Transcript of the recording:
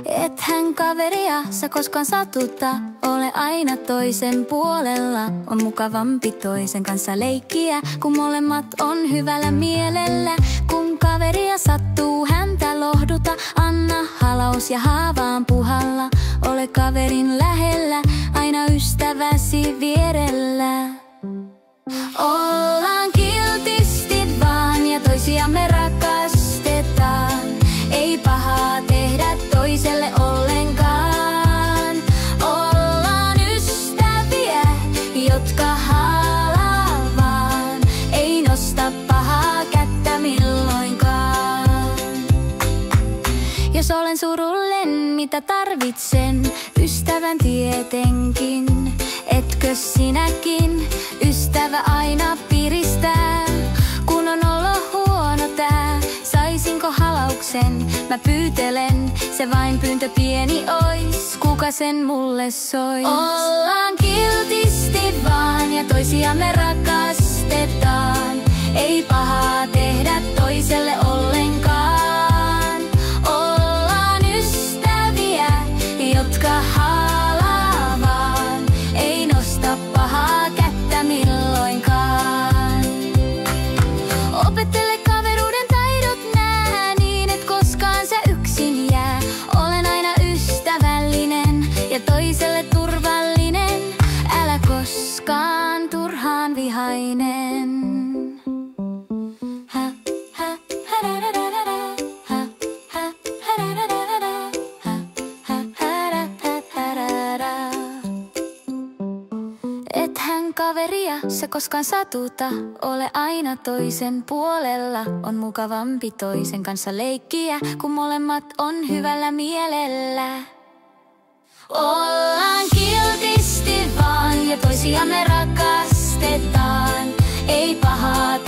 Ethän kaveria sä koskaan satuta, ole aina toisen puolella. On mukavampi toisen kanssa leikkiä, kun molemmat on hyvällä mielellä. Kun kaveria sattuu, häntä lohduta, anna halaus ja haavaan puhalla. Ole kaverin lähellä, aina ystäväsi vierellä. Ollaan kiltisti vaan ja toisiamme rakastetaan. Ei pahaa tehdä toiselle ollenkaan. Ollaan ystäviä, jotka halavaan. Ei nosta pahaa kättä milloinkaan. Jos olen surullinen, mitä tarvitsen? Ystävän tietenkin. Etkö sinäkin? Ystävä aina piristää. Kun on olo huono tää, saisinko halauksen? Mä pyytelen, se vain pyyntö pieni ois. Kuka sen mulle sois? Ollaan kiltisti vaan ja toisiamme rakastetaan. Ei pahaa tehdä toiselle ollenkaan. Ollaan ystäviä, jotka halavaan. Ei nosta pahaa kättä milloinkaan. Opettele kaveruuden taidot nää, niin et koskaan sä yksin jää. Olen aina ystävällinen ja toiselle turvallinen. Älä koskaan turhaan vihainen. Ethän kaveria sä koskaan satuta, ole aina toisen puolella. On mukavampi toisen kanssa leikkiä, kun molemmat on hyvällä mielellä. Ollaan kiltisti vaan ja toisiamme rakastetaan. Ei pahaa